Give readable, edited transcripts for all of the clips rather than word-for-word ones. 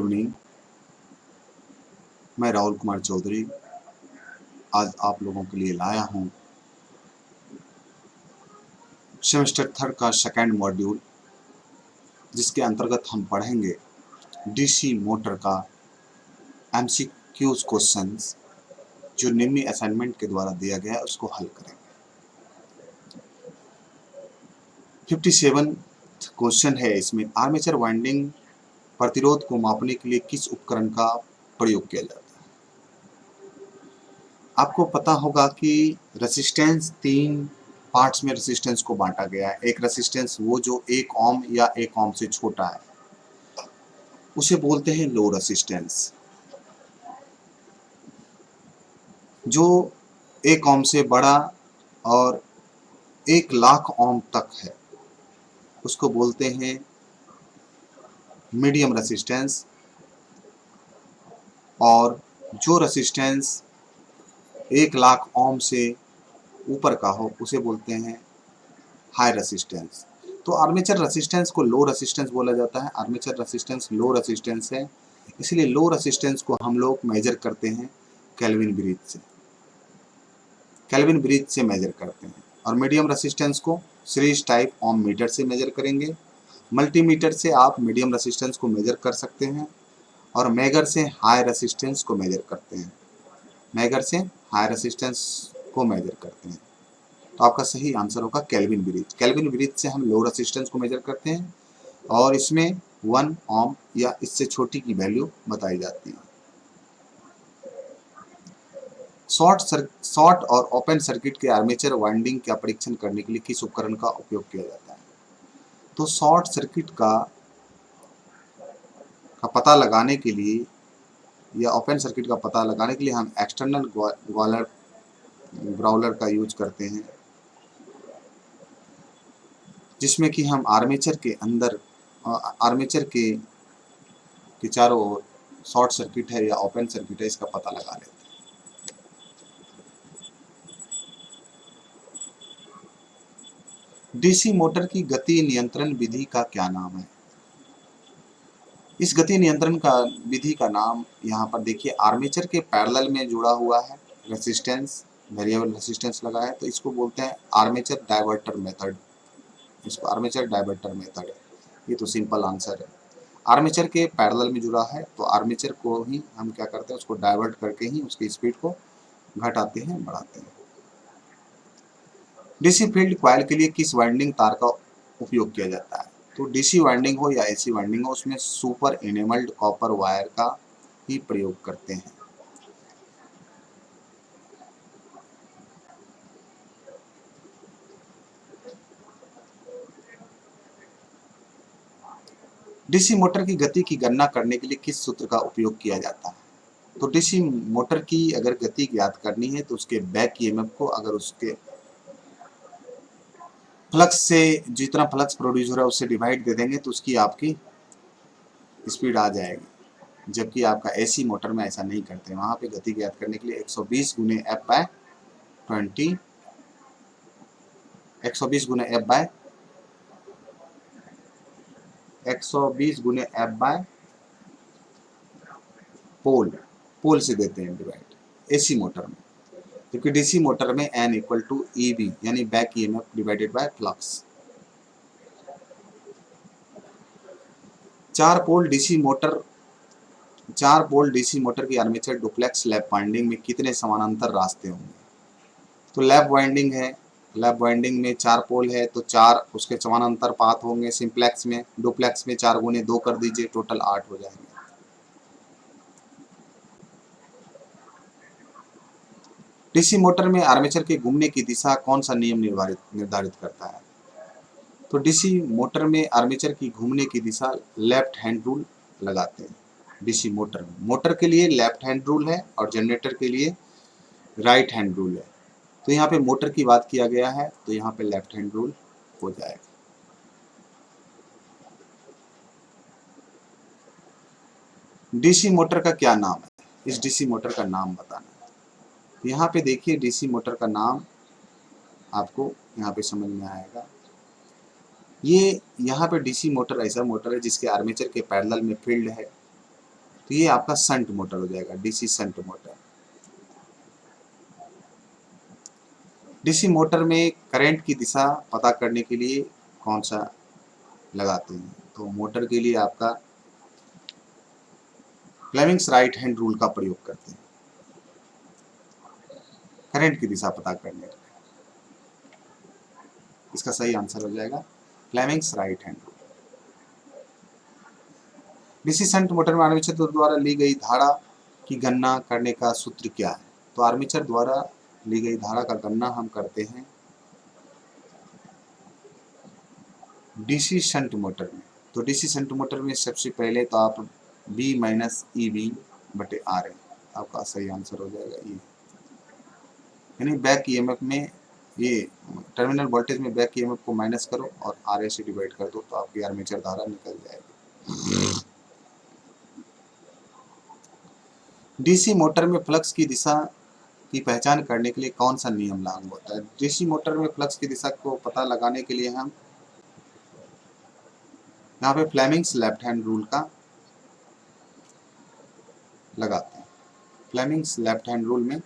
Evening. मैं राहुल कुमार चौधरी आज आप लोगों के लिए लाया हूँ सेमेस्टर थर्ड का सेकेंड मॉड्यूल, जिसके अंतर्गत हम पढ़ेंगे डीसी मोटर का एमसीक्यूज क्वेश्चंस जो निम्न असाइनमेंट के द्वारा दिया गया है, उसको हल करेंगे। 57 क्वेश्चन है इसमें। आर्मेचर वाइंडिंग प्रतिरोध को मापने के लिए किस उपकरण का प्रयोग किया जाता है? आपको पता होगा कि रेसिस्टेंस 3 पार्ट्स में रेसिस्टेंस को बांटा गया है। एक रेसिस्टेंस वो जो 1 ओम या 1 ओम से छोटा है, उसे बोलते हैं लो रेसिस्टेंस। जो 1 ओम से बड़ा और 1,00,000 ओम तक है, उसको बोलते हैं मीडियम रेसिस्टेंस। और जो रेसिस्टेंस 1,00,000 ओम से ऊपर का हो, उसे बोलते हैं हाई रेसिस्टेंस। तो आर्मेचर रेसिस्टेंस को लो रेसिस्टेंस बोला जाता है। आर्मेचर रेसिस्टेंस लो रेसिस्टेंस है, इसलिए लो रेसिस्टेंस को हम लोग मेजर करते हैं केल्विन ब्रिज से। केल्विन ब्रिज से मेजर करते हैं। और मीडियम रेसिस्टेंस को सीरीज टाइप ओम मीटर से मेजर करेंगे। मल्टीमीटर से आप मीडियम रेसिस्टेंस को मेजर कर सकते हैं। और मेगर से हाई रेसिस्टेंस को मेजर करते हैं। मेगर से हाई रेसिस्टेंस को मेजर करते हैं। तो आपका सही आंसर होगा केल्विन ब्रिज। केल्विन ब्रिज से हम लो रेसिस्टेंस को मेजर करते हैं और इसमें 1 ओम या इससे छोटी की वैल्यू बताई जाती है। शॉर्ट और ओपन सर्किट के आर्मेचर वाइंडिंग का परीक्षण करने के लिए किस उपकरण का उपयोग किया जाता है? तो शॉर्ट सर्किट का पता लगाने के लिए या ओपन सर्किट का पता लगाने के लिए हम एक्सटर्नल ग्राउलर का यूज करते हैं, जिसमें कि हम आर्मेचर के अंदर आर्मेचर के चारों ओर शॉर्ट सर्किट है या ओपन सर्किट है, इसका पता लगा लेते हैं। डीसी मोटर की गति नियंत्रण विधि का क्या नाम है? इस गति नियंत्रण का विधि का नाम यहाँ पर देखिए, आर्मेचर के पैरेलल में जुड़ा हुआ है रेसिस्टेंस, वेरिएबल रेसिस्टेंस लगा है, तो इसको बोलते हैं आर्मेचर डाइवर्टर मेथड। इसको आर्मेचर डाइवर्टर मेथड है। ये तो सिंपल आंसर है। आर्मेचर के पैरेलल में जुड़ा है, तो आर्मेचर को ही हम क्या करते हैं, उसको डाइवर्ट करके ही उसकी स्पीड को घटाते हैं, बढ़ाते हैं। डीसी फील्ड कॉइल के लिए किस वाइंडिंग तार का उपयोग किया जाता है? तो डीसी वाइंडिंग हो या एसी वाइंडिंग हो, उसमें सुपर इनेमल्ड कॉपर वायर का ही प्रयोग करते हैं। डीसी मोटर की गति की गणना करने के लिए किस सूत्र का उपयोग किया जाता है? तो डीसी मोटर की अगर गति ज्ञात करनी है, तो उसके बैक ईएमएफ को अगर उसके फ्लक्स से जितना फ्लक्स प्रोड्यूस हो रहा है उससे डिवाइड दे देंगे, तो उसकी आपकी स्पीड आ जाएगी। जबकि आपका एसी मोटर में ऐसा नहीं करते, वहां पे गति ज्ञात करने के लिए 120 गुने एफ बाय 20 120 गुने एफ बाय 120 गुने एफ बाय पोल से देते हैं डिवाइड एसी मोटर में। जबकि डीसी मोटर में एन इक्वल टू ईबी यानी back EMF divided by flux. 4 pole DC motor की आर्मेचर डुप्लेक्स लैप वाइंडिंग में कितने समानांतर रास्ते होंगे? तो लैप वाइंडिंग है, लैप वाइंडिंग में 4 पोल है, तो 4 उसके समानांतर पाथ होंगे। सिंप्लेक्स में, डुप्लेक्स में 4 गुने 2 कर दीजिए, टोटल 8 हो जाएंगे। डीसी मोटर में आर्मेचर के घूमने की दिशा कौन सा नियम निर्धारित करता है? तो डीसी मोटर में आर्मेचर की घूमने की दिशा लेफ्ट हैंड रूल लगाते हैं। डीसी मोटर के लिए लेफ्ट हैंड रूल है और जनरेटर के लिए राइट हैंड रूल है। तो यहाँ पे मोटर की बात किया गया है, तो यहाँ पे लेफ्ट हैंड रूल हो जाएगा। डीसी मोटर का क्या नाम है? इस डीसी मोटर का नाम बताना है। यहाँ पे देखिए, डीसी मोटर का नाम आपको यहाँ पे समझ में आएगा। ये यहाँ पे डीसी मोटर ऐसा मोटर है जिसके आर्मेचर के पैरेलल में फील्ड है तो ये आपका शंट मोटर हो जाएगा, DC shunt motor. DC motor में करंट की दिशा पता करने के लिए कौन सा लगाते हैं? तो मोटर के लिए आपका फ्लेमिंग्स राइट हैंड रूल का प्रयोग करते हैं करंट की दिशा पता करने के लिए। इसका सही आंसर हो जाएगा Fleming's right hand rule. DC shunt motor में आर्मेचर द्वारा ली गई धारा की गणना करने का सूत्र क्या है? तो आर्मेचर द्वारा ली गई धारा का गणना हम करते हैं डीसी शंट मोटर में। तो डीसी शंट मोटर में सबसे पहले तो आप बी माइनस ई बी बटे आर है, आपका सही आंसर हो जाएगा ये। यानी बैक ईएमएफ में ये टर्मिनल वोल्टेज में बैक ईएमएफ को माइनस करो और आर ए से डिवाइड कर दो तो आपकी आर्मेचर धारा निकल जाएगी। डीसी मोटर में फ्लक्स की दिशा की पहचान करने के लिए कौन सा नियम लागू होता है? डीसी मोटर में फ्लक्स की दिशा को पता लगाने के लिए हम यहाँ पे फ्लेमिंग्स लेफ्ट हैंड रूल का लगाते हैं। फ्लेमिंग्स लेफ्ट हैंड रूल में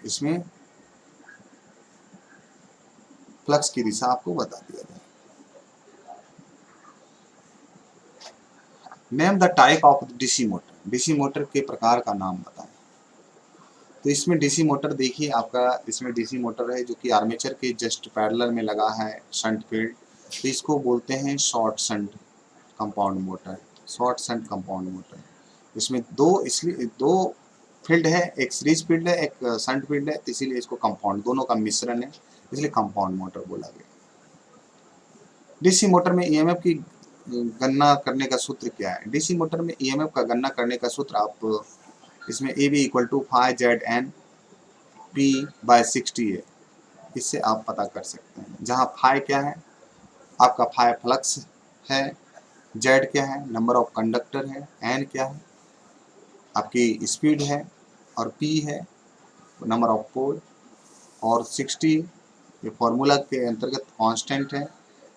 इसमें फ्लक्स की दिशा आपको बता दिया जाए। Name the type of DC motor, DC motor के प्रकार का नाम बताएं। तो इसमें डीसी मोटर देखिए आपका, इसमें डीसी मोटर है जो कि आर्मेचर के जस्ट पैरेलल में लगा है शंट फील्ड, तो इसको बोलते हैं short shunt compound motor, short shunt compound motor. इसमें इसलिए दो फील्ड है, एक सीरीज फील्ड है, एक शंट फील्ड है, तो इसीलिए इसको कंपाउंड, दोनों का मिश्रण है, इसलिए कंपाउंड मोटर बोला गया। डीसी मोटर में ईएमएफ की गणना करने का सूत्र क्या है? डीसी मोटर में ईएमएफ का गणना करने का सूत्र आप इसमें A B equal to five Z N P by 60 है, इससे आप पता कर सकते हैं। जहाँ फाइव क्या है, आपका फाइव फ्लक्स है, जेड क्या है, नंबर ऑफ कंडक्टर है, एन क्या है, आपकी स्पीड है, और पी है नंबर ऑफ पोल, और 60 ये फॉर्मूला के अंतर्गत कांस्टेंट है,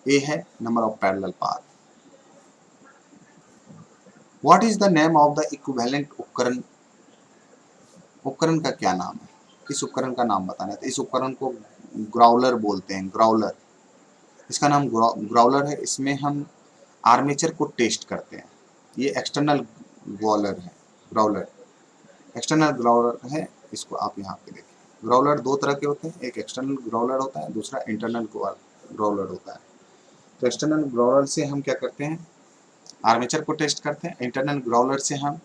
ए है number of parallel path. What is the name of the equivalent उपकरण, उपकरण का क्या नाम है? इस उपकरण का नाम बताना है। तो इस उपकरण को ग्राउलर बोलते हैं, ग्राउलर, इसका नाम ग्राउलर है। इसमें हम आर्मेचर को टेस्ट करते हैं। ये एक्सटर्नल ग्राउलर है, ग्राउलर एक्सटर्नल ग्राउलर है, इसको आप यहाँ पे देखिए। ग्राउलर दो तरह के होते हैं, एक एक्सटर्नल ग्राउलर होता है, दूसरा इंटरनल ग्राउलर होता है। तो एक्सटर्नल ग्राउलर से हम क्या करते हैं, आर्मेचर को टेस्ट करते हैं। इंटरनल ग्राउलर से हम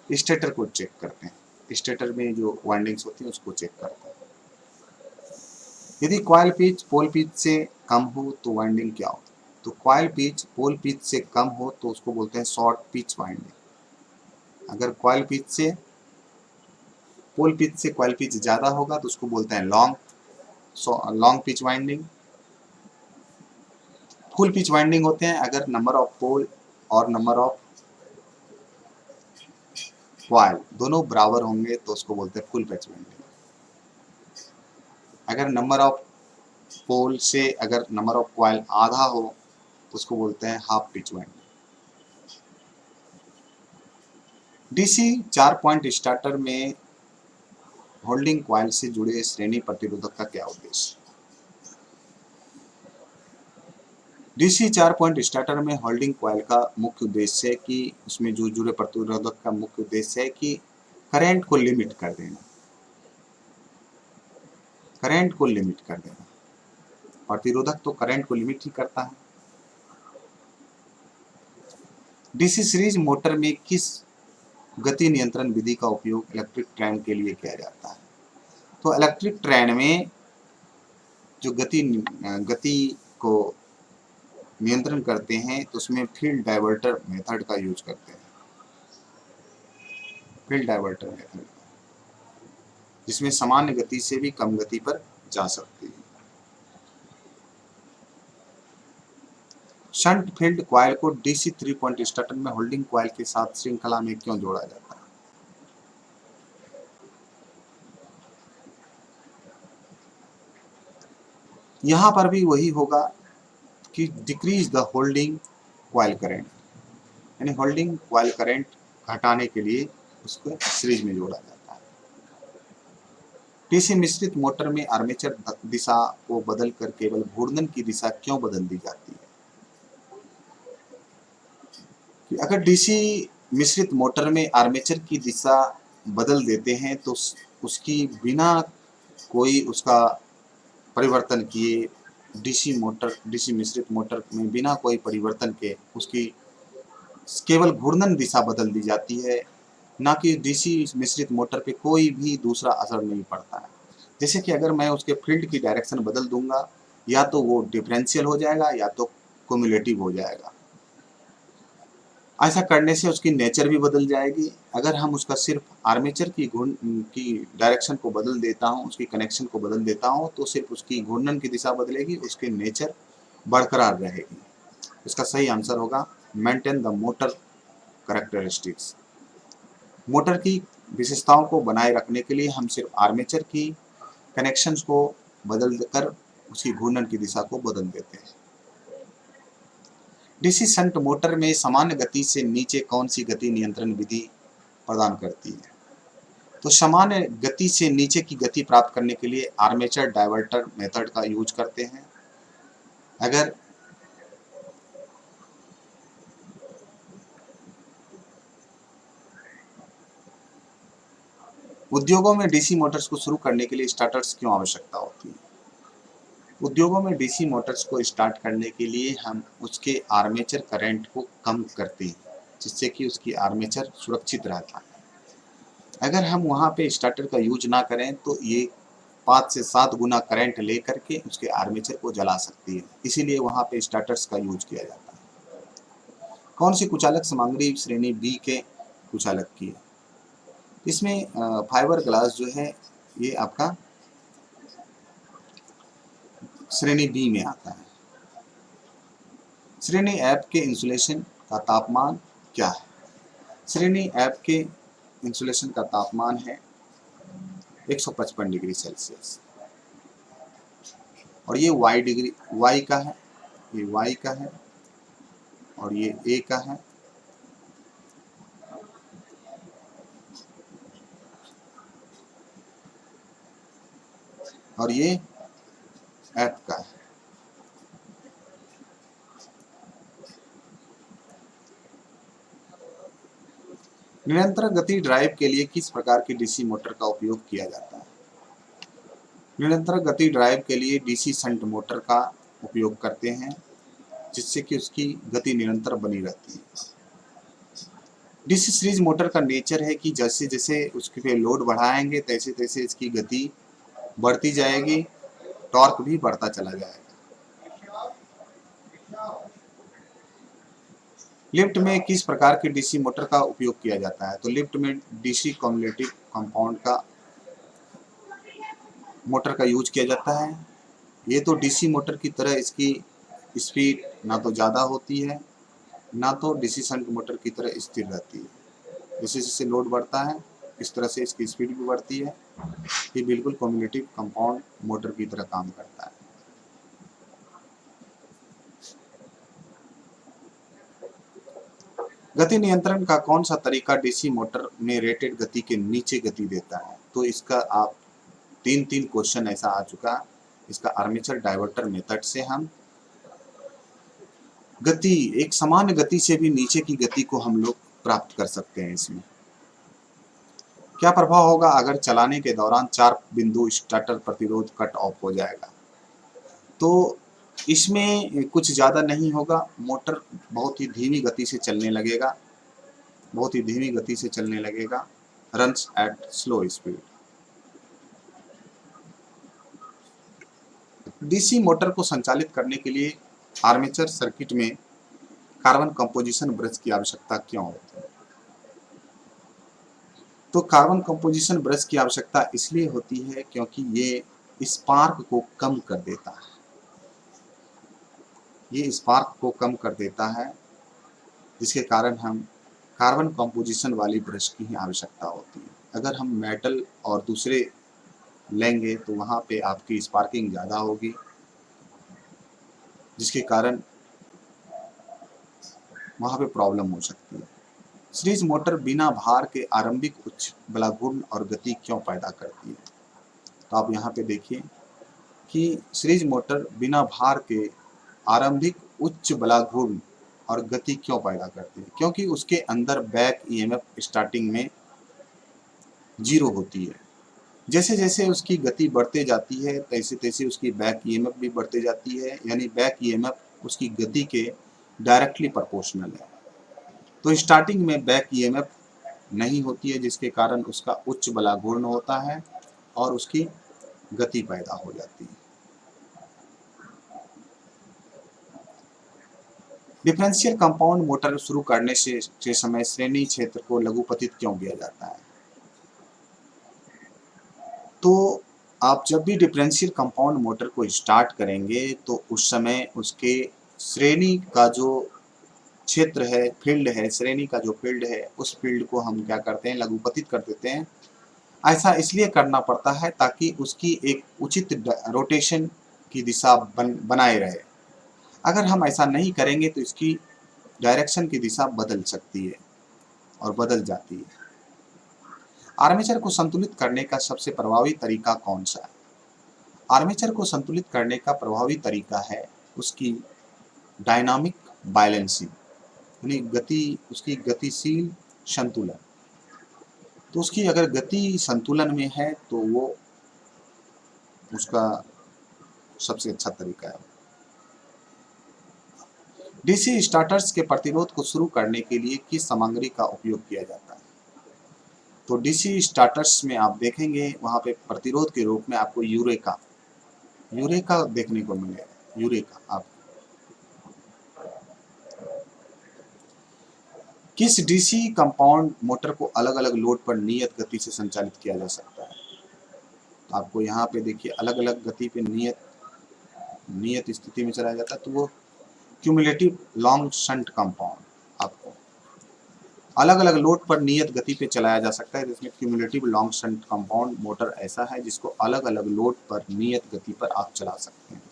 स्टेटर को चेक करते हैं, स्टेटर में जो वाइंडिंग्स होती हैं उसको चेक करते हैं। यदि कॉइल पिच पोल पिच से कम हो तो वाइंडिंग क्या हो? तो कॉइल पिच पोल पिच से कम हो तो उसको बोलते हैं शॉर्ट पिच वाइंडिंग। अगर कॉइल पिच से पोल पिच से कॉइल पिच ज़्यादा होगा तो उसको बोलते हैं long pitch winding. Full pitch winding होते हैं अगर नंबर ऑफ पोल और नंबर ऑफ कॉइल दोनों बराबर होंगे तो उसको बोलते हैं फुल पिच वाइंडिंग। अगर नंबर ऑफ पोल से अगर नंबर ऑफ कॉइल आधा हो तो उसको बोलते हैं half pitch winding. DC 4 point starter में होल्डिंग कॉइल से जुड़े श्रेणी प्रतिरोधक का क्या उद्देश्य? डीसी 4 पॉइंट स्टार्टर में होल्डिंग कॉइल का मुख्य उद्देश्य है कि उसमें जो जुड़े प्रतिरोधक का मुख्य उद्देश्य है कि करंट को लिमिट कर देना, करंट को लिमिट कर देना। प्रतिरोधक तो करंट को लिमिट ही करता है। डीसी सीरीज मोटर में किस गति नियंत्रण विधि का उपयोग इलेक्ट्रिक ट्रेन के लिए किया जाता है? तो इलेक्ट्रिक ट्रेन में जो गति को नियंत्रण करते हैं तो उसमें फील्ड डाइवर्टर मेथड का यूज करते हैं, फील्ड डाइवर्टर मेथड, जिसमें सामान्य गति से भी कम गति पर जा सकती है। शंट फील्ड कॉइल को डीसी 3 पॉइंट स्टार्टर में होल्डिंग कॉइल के साथ श्रृंखला में क्यों जोड़ा जाता है? यहां पर भी वही होगा कि decrease the holding coil current, यानी होल्डिंग कॉइल करंट घटाने के लिए उसको सीरीज में जोड़ा जाता है। डीसी मिश्रित मोटर में आर्मेचर दिशा को बदलकर केवल घूर्णन की दिशा क्यों बदल दी जाती है? कि अगर डीसी मिश्रित मोटर में आर्मेचर की दिशा बदल देते हैं तो उसकी बिना कोई उसका परिवर्तन किए डीसी मिश्रित मोटर में बिना कोई परिवर्तन के उसकी केवल घूर्णन दिशा बदल दी जाती है, ना कि डीसी मिश्रित मोटर पे कोई भी दूसरा असर नहीं पड़ता है। जैसे कि अगर मैं उसके फील्ड की डायरेक्शन बदल दूंगा, या तो वो डिफरेंशियल हो जाएगा या तो क्युमुलेटिव हो जाएगा। ऐसा करने से उसकी नेचर भी बदल जाएगी। अगर हम उसका सिर्फ आर्मेचर की डायरेक्शन को बदल देता हूँ, उसकी कनेक्शन को बदल देता हूँ, तो सिर्फ उसकी घूर्णन की दिशा बदलेगी, उसकी नेचर बरकरार रहेगी। इसका सही आंसर होगा maintain the motor characteristics. Motor की विशेषताओं को बनाए रखने के लिए हम सिर्फ आर्मेचर की कनेक्शंस को बदल कर उसकी घूर्णन की दिशा को बदल देते हैं। डीसी शंट मोटर में सामान्य गति से नीचे कौन सी गति नियंत्रण विधि प्रदान करती है? तो सामान्य गति से नीचे की गति प्राप्त करने के लिए आर्मेचर डायवर्टर मेथड का यूज करते हैं। अगर उद्योगों में डीसी मोटर्स को शुरू करने के लिए स्टार्टर्स क्यों आवश्यकता होती है? उद्योगों में डीसी मोटर्स को स्टार्ट करने के लिए हम उसके आर्मेचर करंट को कम करते हैं, जिससे कि उसकी आर्मेचर सुरक्षित रहता है। अगर हम वहाँ पे स्टार्टर का यूज ना करें तो ये 5 से 7 गुना करंट ले करके उसके आर्मेचर को जला सकती है, इसीलिए वहाँ पे स्टार्टर्स का यूज किया जाता है। कौन सी कुचालक सामग्री श्रेणी बी के कुचालक की है? इसमें फाइबर ग्लास जो है ये आपका श्रेणी बी में आता है। श्रेणी एफ के इंसुलेशन का तापमान क्या है? श्रेणी एफ के इंसुलेशन का तापमान है 155 डिग्री सेल्सियस, और ये वाई का है, ये वाई का है, और ये ए का है, और ये एफ का है। निरंतर गति ड्राइव के लिए किस प्रकार की डीसी मोटर का उपयोग किया जाता है? निरंतर गति ड्राइव के लिए डीसी शंट मोटर का उपयोग करते हैं, जिससे कि उसकी गति निरंतर बनी रहती है। डीसी सीरीज मोटर का नेचर है कि जैसे जैसे उसके पे लोड बढ़ाएंगे तैसे तैसे इसकी गति बढ़ती जाएगी, टॉर्क भी बढ़ता चला जाएगा। लिफ्ट में किस प्रकार की डीसी मोटर का उपयोग किया जाता है? तो लिफ्ट में डीसी कम्युलेटिव कंपाउंड का मोटर का यूज किया जाता है। ये तो डीसी मोटर की तरह इसकी स्पीड ना तो ज़्यादा होती है, ना तो डीसी शंट मोटर की तरह स्थिर रहती है। जैसे जैसे लोड बढ़ता है इस तरह से इसकी स्पीड भी बढ़ती है। ये बिल्कुल कम्युलेटिव कंपाउंड मोटर की तरह काम करता है। गति नियंत्रण का कौन सा तरीका डीसी मोटर में रेटेड गति के नीचे गति देता है? तो इसका आप तीन क्वेश्चन ऐसा आ चुका। इसका आर्मेचर डायवर्टर मेथड से हम गति एक सामान्य गति से भी नीचे की गति को हम लोग प्राप्त कर सकते हैं। इसमें क्या प्रभाव होगा अगर चलाने के दौरान 4 बिंदु स्टार्टर प्रतिरोध कट ऑफ हो जाएगा? तो इसमें कुछ ज़्यादा नहीं होगा, मोटर बहुत ही धीमी गति से चलने लगेगा, बहुत ही धीमी गति से चलने लगेगा, runs at slow speed. DC motor को संचालित करने के लिए आर्मेचर सर्किट में कार्बन कंपोजिशन ब्रश की आवश्यकता क्यों होती है? तो कार्बन कंपोजिशन ब्रश की आवश्यकता इसलिए होती है क्योंकि ये स्पार्क को कम कर देता है। ये स्पार्क को कम कर देता है, जिसके कारण हम कार्बन कंपोजिशन वाली ब्रश की ही आवश्यकता होती है। अगर हम मेटल और दूसरे लेंगे तो वहाँ पे आपकी स्पार्किंग ज़्यादा होगी, जिसके कारण वहाँ पे प्रॉब्लम हो सकती है। सीरीज मोटर बिना भार के आरंभिक उच्च बलाघूर्ण और गति क्यों पैदा करती है? तो आप यहाँ पे देखिए कि सीरीज मोटर बिना भार के आरंभिक उच्च बलाघूर्ण और गति क्यों पैदा करती है? क्योंकि उसके अंदर बैक ईएमएफ स्टार्टिंग में 0 होती है। जैसे जैसे उसकी गति बढ़ते जाती है तैसे तैसे उसकी बैक ईएमएफ भी बढ़ते जाती है, यानी बैक ईएमएफ उसकी गति के डायरेक्टली प्रोपोर्शनल है। तो स्टार्टिंग में बैक ईएमएफ नहीं होती है, जिसके कारण उसका उच्च बलाघूर्ण होता है और उसकी गति पैदा हो जाती है। डिफरेंशियल कंपाउंड मोटर शुरू करने से समय श्रेणी क्षेत्र को लघुपतित क्यों किया जाता है? तो आप जब भी डिफरेंशियल कंपाउंड मोटर को स्टार्ट करेंगे तो उस समय उसके श्रेणी का जो क्षेत्र है, फील्ड है, श्रेणी का जो फील्ड है, उस फील्ड को हम क्या करते हैं, लघुपतित कर देते हैं। ऐसा इसलिए करना पड़ता है ताकि उसकी एक उचित रोटेशन की दिशा बनाए रहे। अगर हम ऐसा नहीं करेंगे तो इसकी डायरेक्शन की दिशा बदल सकती है और बदल जाती है। आर्मेचर को संतुलित करने का सबसे प्रभावी तरीका कौन सा है? आर्मेचर को संतुलित करने का प्रभावी तरीका है उसकी डायनामिक बैलेंसिंग, यानी गति, उसकी गतिशील संतुलन। तो उसकी अगर गति संतुलन में है तो वो उसका सबसे अच्छा तरीका है। डीसी स्टार्टर्स के प्रतिरोध को शुरू करने के लिए किस सामग्री का उपयोग किया जाता है? तो डीसी स्टार्टर्स में आप देखेंगे वहाँ पे प्रतिरोध के रूप में आपको यूरेका देखने को मिलेगा। यूरेका आप किस डीसी कंपाउंड मोटर को अलग अलग लोड पर नियत गति से संचालित किया जा सकता है? तो आपको यहाँ पे देखिए अलग अलग गति पे नियत स्थिति में चलाया जाता है, तो वो क्यूमुलेटिव लॉन्ग शंट कंपाउंड आपको अलग अलग लोड पर नियत गति पे चलाया जा सकता है, जिसमें cumulative long shunt compound motor ऐसा है जिसको अलग अलग लोड पर नियत गति पर आप चला सकते हैं।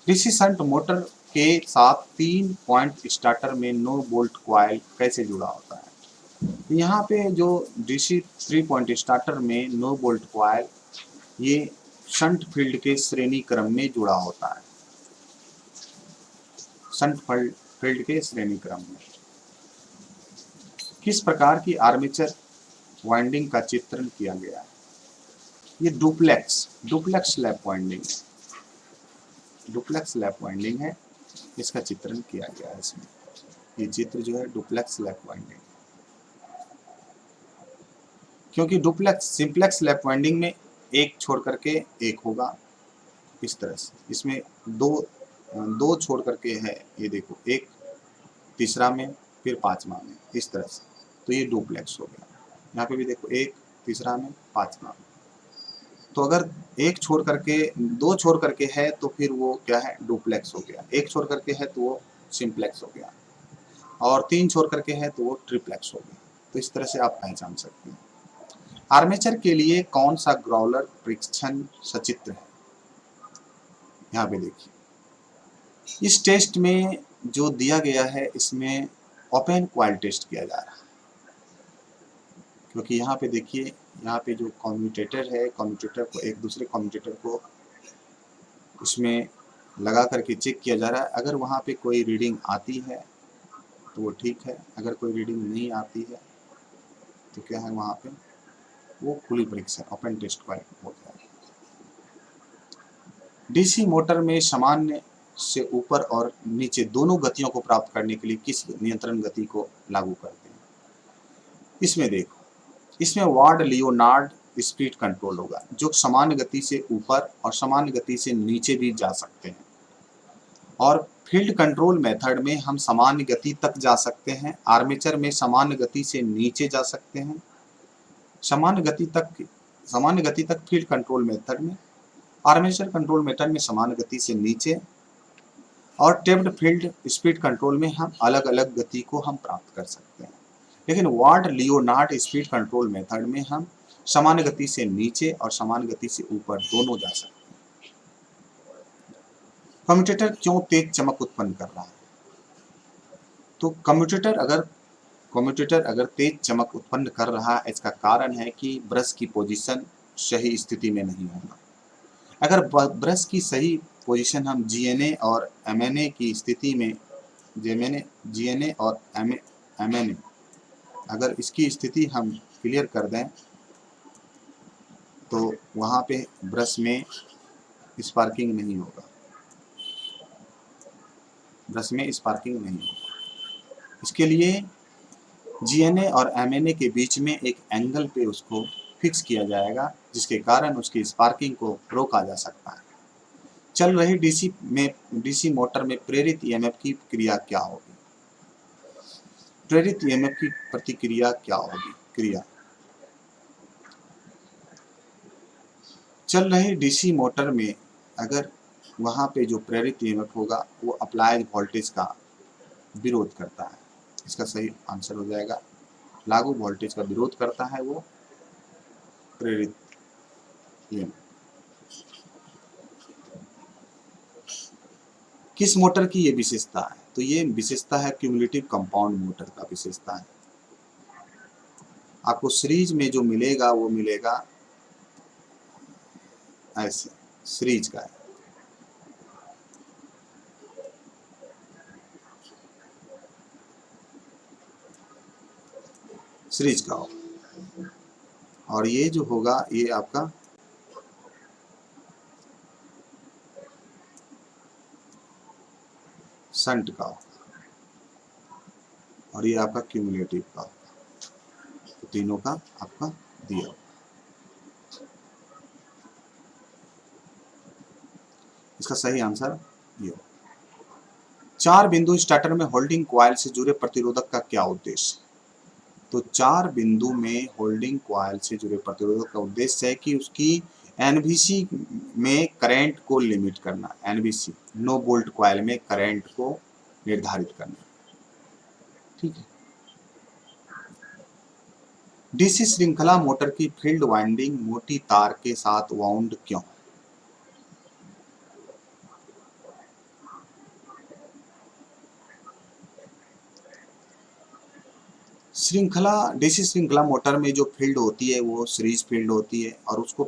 डीसी शंट मोटर के साथ 3 पॉइंट स्टार्टर में नो बोल्ट कॉइल कैसे जुड़ा होता है? यहाँ पे जो डीसी 3 पॉइंट स्टार्टर में नो बोल्ट कॉइल ये शंट फील्ड के श्रेणी क्रम में जुड़ा होता है। शंट फील्ड के श्रेणी क्रम में किस प्रकार की आर्मेचर वाइंडिंग का चित्रण किया गया है? ये डुप्लेक्स लैप वाइंडिंग है। डुप्लेक्स लैप वाइंडिंग है, इसका चित्रण किया गया है इसमें। ये चित्र जो है डुप्लेक्स लैप वाइंडिंग, क्योंकि डुप्लेक्स सिंप्लेक्स लैप वाइंडिंग में एक छोड़ करके एक होगा इस तरह से, इसमें दो छोड़ करके है, ये देखो एक तीसरा में फिर पांचवा में, इस तरह से, तो ये डुप्लेक्स हो गया। यहाँ पे भी देखो एक तीसरा में पांचवा में, तो अगर एक छोड़ करके दो छोड़ करके है तो फिर वो क्या है, डुप्लेक्स हो गया। एक छोड़ करके है तो वो सिंप्लेक्स हो गया, और 3 छोड़ करके है तो वो ट्रिप्लेक्स हो गया। तो इस तरह से आप पहचान सकते हैं। आर्मेचर के लिए कौन सा ग्राउलर परीक्षण सचित्र है? यहाँ पे देखिए इस टेस्ट में जो दिया गया है इसमें ओपन कॉइल टेस्ट किया जा रहा है, क्योंकि यहाँ पे देखिए, यहाँ पे जो कम्यूटेटर है, कम्यूटेटर को एक दूसरे कम्यूटेटर को इसमें लगा करके चेक किया जा रहा है। अगर वहाँ पे कोई रीडिंग आती है तो वो ठीक है, अगर कोई रीडिंग नहीं आती है तो क्या है, वहाँ पे वो खुली परीक्षण ओपन टेस्ट कॉइल हो गया। डीसी मोटर में सामान्य से ऊपर और नीचे दोनों गतियों को प्राप्त करने के लिए किस नियंत्रण गति को लागू करते हैं? इसमें देखो, इसमें वार्ड लियोनार्ड स्पीड कंट्रोल होगा, जो सामान्य गति से ऊपर और सामान्य गति से नीचे भी जा सकते हैं। और फील्ड कंट्रोल मेथड में हम सामान्य गति तक जा सकते हैं। आर्मेचर में सामान्य गति से नीचे जा सकते हैं, सामान्य गति तक फील्ड कंट्रोल मेथड में, आर्मेचर कंट्रोल मेथड में सामान्य गति से नीचे, और टेप्ड फील्ड स्पीड कंट्रोल में हम अलग अलग गति को हम प्राप्त कर सकते हैं। लेकिन ward Leonard speed control method में हम सामान्य गति से नीचे और सामान्य गति से ऊपर दोनों जा सकते हैं। कम्यूटेटर क्यों तेज चमक उत्पन्न कर रहा है? तो कम्यूटेटर अगर तेज चमक उत्पन्न कर रहा है, इसका कारण है कि ब्रश की पोजीशन सही स्थिति में नहीं होना। अगर ब्रश की सही पोजीशन हम जीएनए और एमएनए की स्थिति में जीएनए और एमएनए अगर इसकी स्थिति हम क्लियर कर दें तो वहाँ पे ब्रश में स्पार्किंग नहीं होगा, ब्रश में स्पार्किंग नहीं होगा। इसके लिए जीएनए और एमएनए के बीच में एक एंगल पे उसको फिक्स किया जाएगा, जिसके कारण उसकी स्पार्किंग को रोका जा सकता है। चल रही डीसी मोटर में प्रेरित ईएमएफ की क्रिया क्या होगी? प्रेरित ईएमएफ की प्रतिक्रिया क्या होगी? चल रही डीसी मोटर में अगर वहाँ पे जो प्रेरित ईएमएफ होगा वो अप्लाइड वोल्टेज का विरोध करता है। इसका सही आंसर हो जाएगा लागू वोल्टेज का विरोध करता है वो प्रेरित ईएमएफ। किस मोटर की ये विशेषता है? तो ये विशेषता है क्यूमुलेटिव कंपाउंड मोटर का विशेषता है। आपको सीरीज में जो मिलेगा वो मिलेगा ऐसे सीरीज का है। सीरीज का हो, और ये जो होगा ये आपका शंट का हो, और ये आपका क्यूमुलेटिव का होगा। तो तीनों का आपका दिया होगा। इसका सही आंसर ये हो। 4 बिंदु स्टार्टर में होल्डिंग कॉइल से जुड़े प्रतिरोधक का क्या उद्देश्य? तो 4 बिंदु में होल्डिंग कॉइल से जुड़े प्रतिरोधक का उद्देश्य है कि उसकी एनवीसी में करंट को लिमिट करना। एनवीसी नो वोल्ट कॉइल में करंट को निर्धारित करना। ठीक है। डीसी श्रृंखला मोटर की फील्ड वाइंडिंग मोटी तार के साथ वाउंड क्यों? डीसी श्रृंखला मोटर में जो फील्ड होती है वो सीरीज फील्ड होती है, और उसको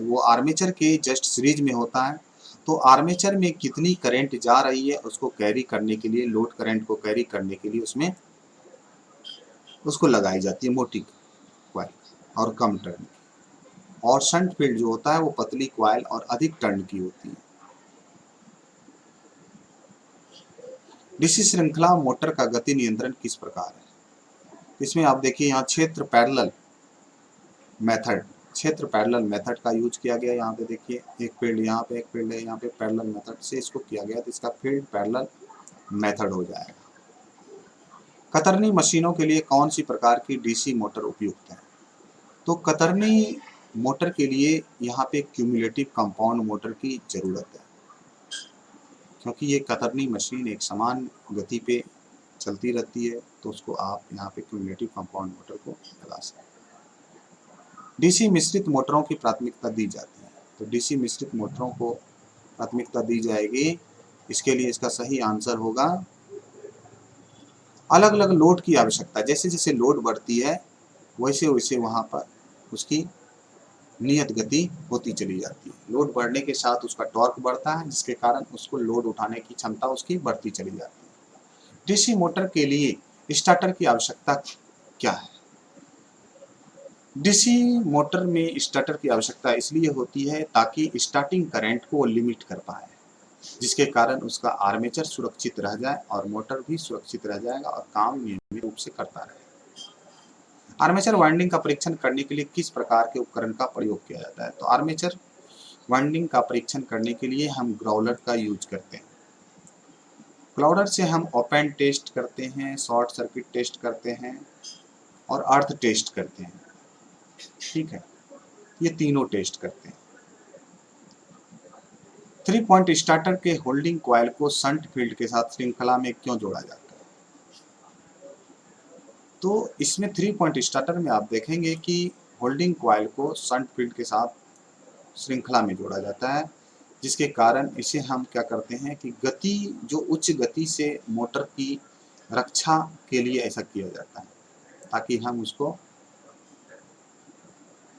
वो आर्मेचर के जस्ट सीरीज में होता है। तो आर्मेचर में कितनी करंट जा रही है उसको कैरी करने के लिए, लोड करंट को कैरी करने के लिए उसमें उसको लगाई जाती है मोटी कॉइल और कम टर्न। और शंट फील्ड जो होता है वो पतली कॉइल और अधिक टर्न की होती है। डीसी श्रृंखला मोटर का गति नियंत्रण किस प्रकार है? इसमें आप देखिए यहाँ क्षेत्र पैरेलल मेथड का यूज किया गया। यहाँ पे देखिए एक फील्ड यहाँ पे, एक फील्ड है यहाँ पे, पैरेलल मेथड से इसको किया गया, तो इसका फील्ड पैरेलल मेथड हो जाएगा। कतरनी मशीनों के लिए कौन सी प्रकार की डीसी मोटर उपयुक्त है? तो कतरनी मोटर के लिए यहाँ पे क्यूमुलेटिव कंपाउंड मोटर की जरूरत है, क्योंकि ये कतरनी मशीन एक समान गति पे चलती रहती है, तो उसको आप यहाँ पे क्यूमुलेटिव कंपाउंड मोटर को लगा सकते हैं। डीसी मिश्रित मोटरों की प्राथमिकता दी जाती है। तो डीसी मिश्रित मोटरों को प्राथमिकता दी जाएगी। इसके लिए इसका सही आंसर होगा अलग अलग लोड की आवश्यकता। जैसे जैसे लोड बढ़ती है वैसे वैसे वहाँ पर उसकी नियत गति होती चली जाती है। लोड बढ़ने के साथ उसका टॉर्क बढ़ता है, जिसके कारण उसको लोड उठाने की क्षमता उसकी बढ़ती चली जाती है। डीसी मोटर के लिए स्टार्टर की आवश्यकता क्या है? डीसी मोटर में स्टार्टर की आवश्यकता इसलिए होती है ताकि स्टार्टिंग करंट को लिमिट कर पाए, जिसके कारण उसका आर्मेचर सुरक्षित रह जाए और मोटर भी सुरक्षित रह जाएगा और काम नियमित रूप से करता रहेगा। आर्मेचर वाइंडिंग का परीक्षण करने के लिए किस प्रकार के उपकरण का प्रयोग किया जाता है? तो आर्मेचर वाइंडिंग का परीक्षण करने के लिए हम ग्राउलर का यूज करते हैं। ग्राउलर से हम ओपन टेस्ट करते हैं, शॉर्ट सर्किट टेस्ट करते हैं और अर्थ टेस्ट करते हैं। ठीक है, ये तीनों टेस्ट करते हैं। 3 पॉइंट स्टार्टर के होल्डिंग कॉइल को शंट फील्ड के साथ श्रृंखला में क्यों जोड़ा जाता है? तो इसमें 3 पॉइंट स्टार्टर में आप देखेंगे कि होल्डिंग कॉइल को शंट फील्ड के साथ श्रृंखला में जोड़ा जाता है, जिसके कारण इसे हम क्या करते हैं कि गति जो उच्च गति से मोटर की रक्षा के लिए ऐसा किया जाता है, ताकि हम उसको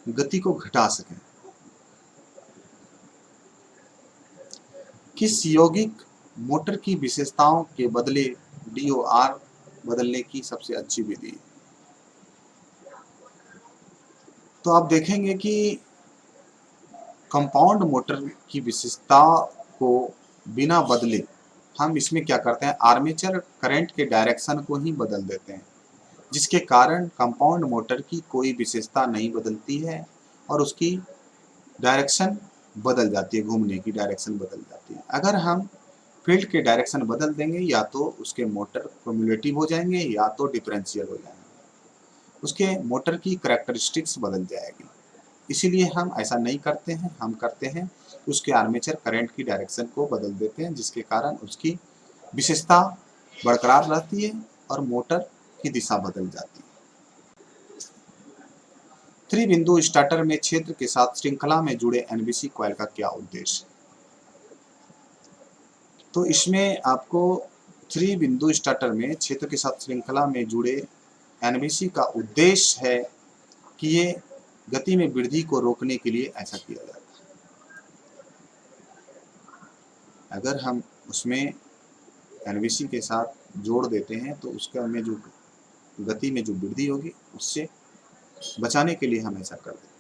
गति को घटा सकें। किस यौगिक मोटर की विशेषताओं के बदले डीओआर बदलने की सबसे अच्छी विधि है? तो आप देखेंगे कि कंपाउंड मोटर की विशेषता को बिना बदले हम इसमें क्या करते हैं, आर्मेचर करंट के डायरेक्शन को ही बदल देते हैं, जिसके कारण कंपाउंड मोटर की कोई विशेषता नहीं बदलती है और उसकी डायरेक्शन बदल जाती है, घूमने की डायरेक्शन बदल जाती है। अगर हम फील्ड के डायरेक्शन बदल देंगे या तो उसके मोटर क्यूमुलेटिव हो जाएंगे या तो डिफरेंशियल हो जाएंगे, उसके मोटर की करैक्टरिस्टिक्स बदल जाएगी। इसीलिए हम ऐसा नहीं करते हैं, हम करते हैं उसके आर्मेचर करंट की डायरेक्शन को बदल देते हैं, जिसके कारण उसकी विशेषता बरकरार रहती है और मोटर की दिशा बदल जाती है। त्रिबिंदु स्टार्टर में क्षेत्र के साथ श्रृंखला में जुड़े एनबीसी कॉइल का क्या उद्देश्य है? तो इसमें आपको त्रिबिंदु स्टार्टर में क्षेत्र के साथ श्रृंखला में जुड़े एनबीसी का उद्देश्य है कि ये गति में वृद्धि को रोकने के लिए ऐसा किया जाता है। अगर हम उसमें एनबीसी के साथ जोड़ देते हैं तो उसका में जो गति में जो वृद्धि होगी उससे बचाने के लिए हम ऐसा कर देते हैं।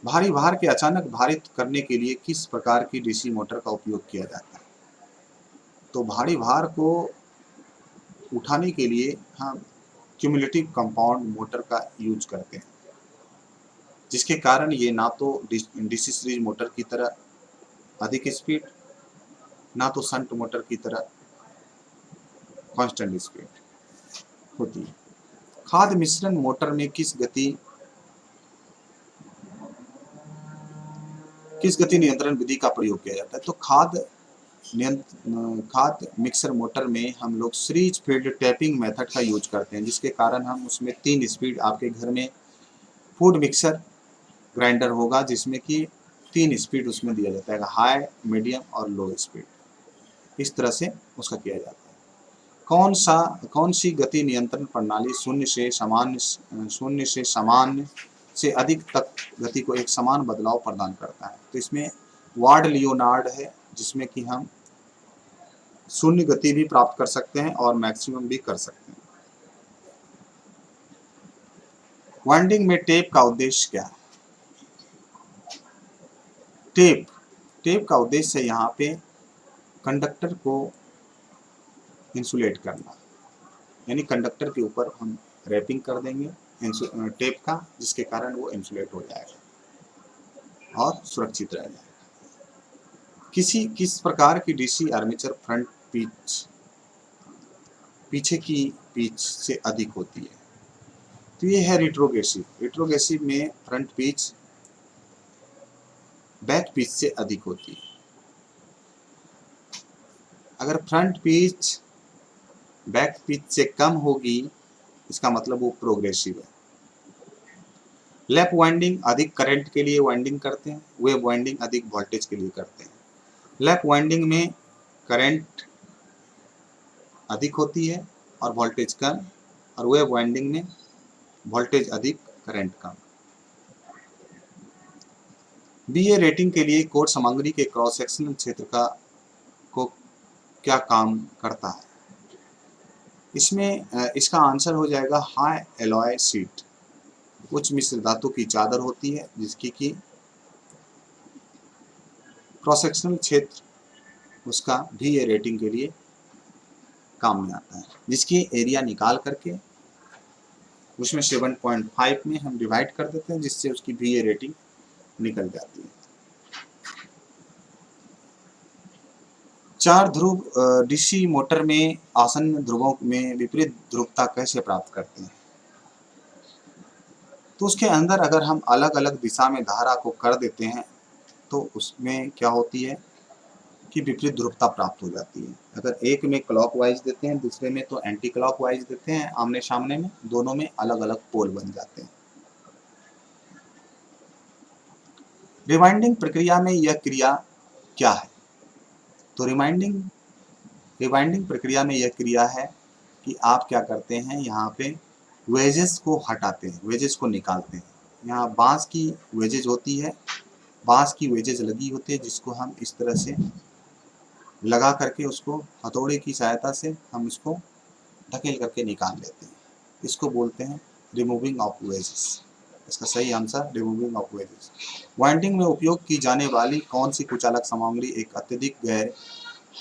भारी भार के अचानक भारित करने के लिए किस प्रकार की डीसी मोटर का उपयोग किया जाता है? तो भारी भार को उठाने के लिए हम क्यूमुलेटिव कंपाउंड मोटर का यूज करते हैं, जिसके कारण ये ना तो डीसी सीरीज मोटर की तरह अधिक स्पीड, ना तो शंट मोटर की तरह कांस्टेंट स्पीड होती है। खाद मिश्रण मोटर में किस गति नियंत्रण विधि का प्रयोग किया जाता है? तो खाद मिक्सर मोटर में हम लोग सीरीज फील्ड टैपिंग मेथड का यूज करते हैं, जिसके कारण हम उसमें 3 स्पीड, आपके घर में फूड मिक्सर ग्राइंडर होगा जिसमें कि 3 स्पीड उसमें दिया जाता है, हाई, मीडियम और लो स्पीड, इस तरह से उसका किया जाता है। कौन सी गति नियंत्रण प्रणाली शून्य से सामान्य से अधिक तक गति को एक समान बदलाव प्रदान करता है? तो इसमें वार्ड लियोनार्ड है, जिसमें कि हम शून्य गति भी प्राप्त कर सकते हैं और मैक्सिमम भी कर सकते हैं। वाइंडिंग में टेप का उद्देश्य क्या है? टेप का उद्देश्य यहाँ पे कंडक्टर को इंसुलेट करना, यानी कंडक्टर के ऊपर हम रैपिंग कर देंगे टेप का, जिसके कारण वो इंसुलेट हो जाएगा और सुरक्षित रह जाएगा। किस प्रकार की डीसी आर्मेचर फ्रंट पिच पीछे की पिच से अधिक होती है? तो ये है रिट्रोगेसिव में फ्रंट पिच बैक पिच से अधिक होती है। अगर फ्रंट पिच बैक पिच से कम होगी, इसका मतलब वो प्रोग्रेसिव है। लैप वाइंडिंग अधिक करंट के लिए वाइंडिंग करते हैं, वेव वाइंडिंग अधिक वोल्टेज के लिए करते हैं। लैप वाइंडिंग में करंट अधिक होती है और वोल्टेज कम, और वेव वाइंडिंग में वोल्टेज अधिक करंट कम। बीए रेटिंग के लिए कोर सामग्री के क्रॉस सेक्शनल क्षेत्र को क्या काम करता है? इसमें इसका आंसर हो जाएगा हाई एलॉय शीट। उच्च मिश्र धातु की चादर होती है जिसकी कि क्रॉस सेक्शनल क्षेत्र उसका बीए रेटिंग के लिए काम में आता है, जिसकी एरिया निकाल करके उसमें 7.5 में हम डिवाइड कर देते हैं, जिससे उसकी बीए रेटिंग निकल जाती है। 4 ध्रुव डीसी मोटर में आसन्न ध्रुवों में विपरीत ध्रुवता कैसे प्राप्त करते हैं? तो उसके अंदर अगर हम अलग अलग दिशा में धारा को कर देते हैं तो उसमें क्या होती है कि विपरीत ध्रुवता प्राप्त हो जाती है। अगर एक में क्लॉकवाइज देते हैं, दूसरे में तो एंटी क्लॉकवाइज देते हैं, आमने सामने में दोनों में अलग अलग पोल बन जाते हैं। रिवाइंडिंग प्रक्रिया में यह क्रिया क्या है? तो रिवाइंडिंग प्रक्रिया में यह क्रिया है कि आप क्या करते हैं, यहाँ पे वेजेस को हटाते हैं, वेजेस को निकालते हैं। यहाँ बांस की वेजेज होती है, बांस की वेजेज लगी होती है, जिसको हम इस तरह से लगा करके उसको हथौड़े की सहायता से हम इसको ढकेल करके निकाल लेते हैं। इसको बोलते हैं रिमूविंग ऑफ वेजेस। इसका सही answer removing of wages. Winding में उपयोग की जाने वाली कौन सी कुचालक सामग्री एक अत्यधिक गैर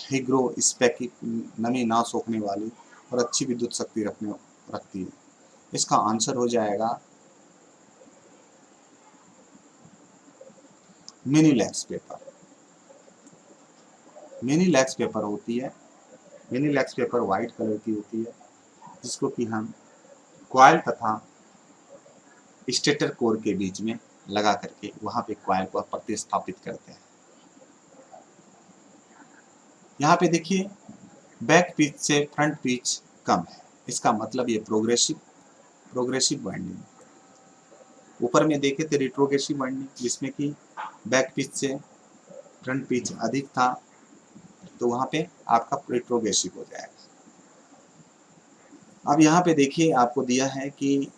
हिग्रोस्कोपिक, नमी ना सोखने वाली और अच्छी विद्युत शक्ति रखती है? इसका आंसर हो जाएगा mini lakhs paper. Mini lakhs paper होती है, mini lakhs paper white colour की होती है, जिसको कि हम कॉइल तथा स्टेटर कोर के बीच में लगा करके वहां पे कॉइल को प्रतिस्थापित करते हैं। यहाँ पे देखिए बैक पिच से फ्रंट पिच कम है, इसका मतलब ये प्रोग्रेसिव वाइंडिंग। ऊपर में देखे थे रिट्रोग्रेसिव वाइंडिंग, जिसमें कि बैक पिच से फ्रंट पिच अधिक था, तो वहां पे आपका रिट्रोग्रेसिव हो जाएगा। अब यहाँ पे देखिए आपको दिया है कि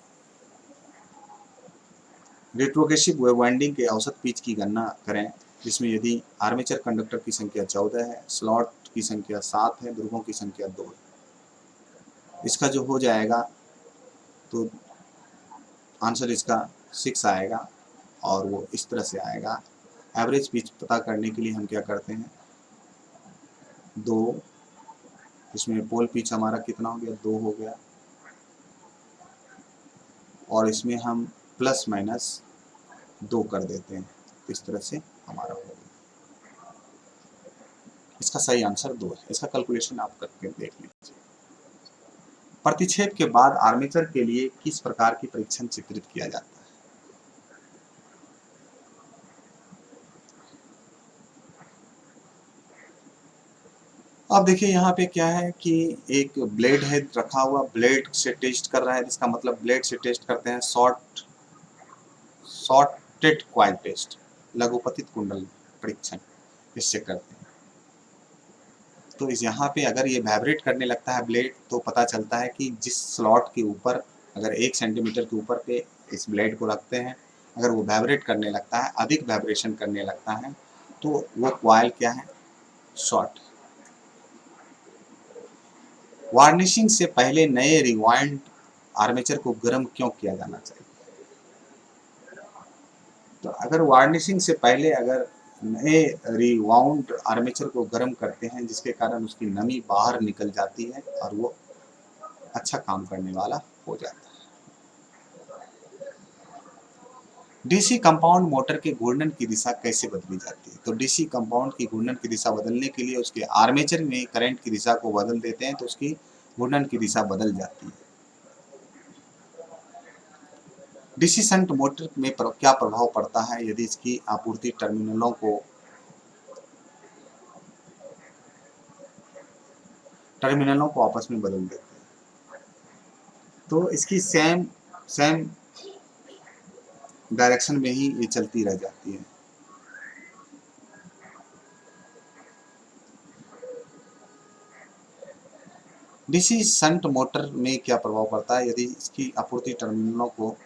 रिट्रोग्रेसिव वाइंडिंग के औसत पिच की गणना करें, जिसमें यदि आर्मेचर कंडक्टर की संख्या 14 है, स्लॉट की संख्या 7 है, ध्रुवों की संख्या 2 है। इसका जो हो जाएगा तो आंसर इसका 6 आएगा और वो इस तरह से आएगा। एवरेज पिच पता करने के लिए हम क्या करते हैं, 2, इसमें पोल पिच हमारा कितना हो गया, 2 हो गया, और इसमें हम प्लस माइनस 2 कर देते हैं, तो इस तरह से हमारा हो गया। इसका सही आंसर 2 है। इसका कैलकुलेशन आप करके देख लीजिए। प्रतिच्छेद के बाद आर्मेचर के लिए किस प्रकार की परीक्षण चित्रित किया जाता है? अब देखिए यहाँ पे क्या है कि एक ब्लेड है रखा हुआ, ब्लेड से टेस्ट कर रहा है, जिसका मतलब ब्लेड से टेस्ट करते हैं शॉर्टेड कॉइल टेस्ट, लघुपतित कुंडल परीक्षण इससे करते हैं। तो इस यहाँ पे अगर ये वाइब्रेट करने लगता है ब्लेड, तो पता चलता है कि जिस स्लॉट के ऊपर अगर 1 सेंटीमीटर के ऊपर पे इस ब्लेड को रखते हैं, अगर वो वाइब्रेट करने लगता है, अधिक वाइब्रेशन करने लगता है, तो वो कॉइल क्या है, शॉर्ट। वार्निशिंग से पहले नए रिवाइंड आर्मेचर को गर्म क्यों किया जाना चाहिए? तो अगर वार्निशिंग से पहले अगर नए रिवाउंड आर्मेचर को गर्म करते हैं, जिसके कारण उसकी नमी बाहर निकल जाती है और वो अच्छा काम करने वाला हो जाता है। डीसी कंपाउंड मोटर के घूर्णन की दिशा कैसे बदली जाती है? तो डीसी कंपाउंड की घूर्णन की दिशा बदलने के लिए उसके आर्मेचर में करंट की दिशा को बदल देते हैं, तो उसकी घूर्णन की दिशा बदल जाती है। डीसी शंट मोटर में क्या प्रभाव पड़ता है यदि इसकी आपूर्ति टर्मिनलों को आपस में बदल देते हैं? तो इसकी सेम सेम डायरेक्शन में ही ये चलती रह जाती है। डीसी शंट मोटर में क्या प्रभाव पड़ता है यदि इसकी आपूर्ति टर्मिनलों को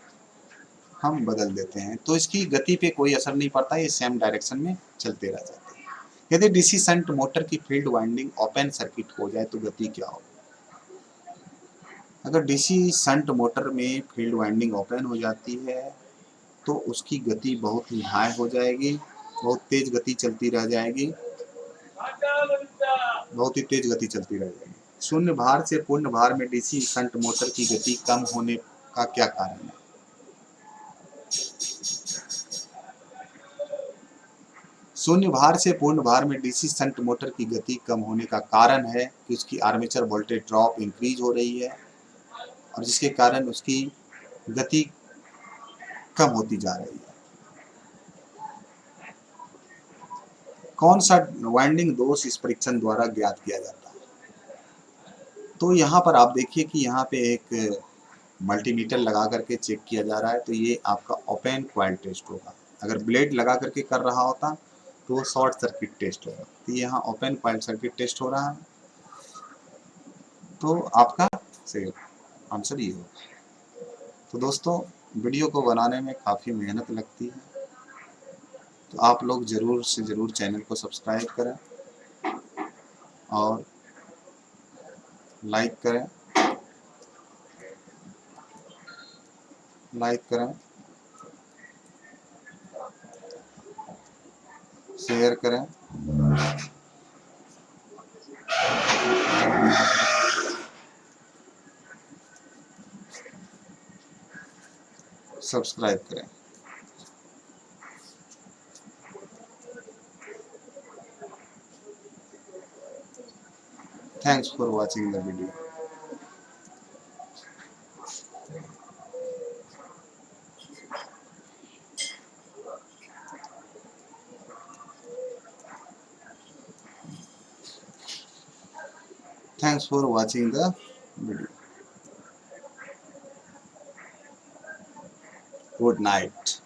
हम बदल देते हैं? तो इसकी गति पे कोई असर नहीं पड़ता, ये सेम डायरेक्शन में चलते रह जाते हैं। यदि डीसी शंट मोटर की फील्ड वाइंडिंग ओपन सर्किट हो जाए तो गति क्या होगी? अगर डीसी शंट मोटर में फील्ड वाइंडिंग ओपन हो जाती है तो उसकी गति बहुत ही हाई हो जाएगी, बहुत तेज गति चलती रह जाएगी, बहुत ही तेज गति चलती रह जाएगी। शून्य भार से पूर्ण भार में डीसी शंट मोटर की गति कम होने का क्या कारण है? शून्य भार से पूर्ण भार में डीसी शंट मोटर की गति कम होने का कारण है कि उसकी आर्मेचर वोल्टेज ड्रॉप इंक्रीज हो रही है और जिसके कारण उसकी गति कम होती जा रही है। कौन सा वाइंडिंग दोष इस परीक्षण द्वारा ज्ञात किया जाता है? तो यहाँ पर आप देखिए कि यहाँ पे एक मल्टीमीटर लगा करके चेक किया जा रहा है, तो ये आपका ओपन कॉइल टेस्ट होगा। अगर ब्लेड लगा करके कर रहा होता तो वो शॉर्ट सर्किट टेस्ट होगा, तो यहाँ ओपन कॉइल सर्किट टेस्ट हो रहा है, तो आपका सही आंसर ये होगा। तो दोस्तों वीडियो को बनाने में काफ़ी मेहनत लगती है, तो आप लोग ज़रूर से ज़रूर चैनल को सब्सक्राइब करें और लाइक करें, शेयर करें, सब्सक्राइब करें। Thanks for watching the video. Thanks for watching the video. Good night.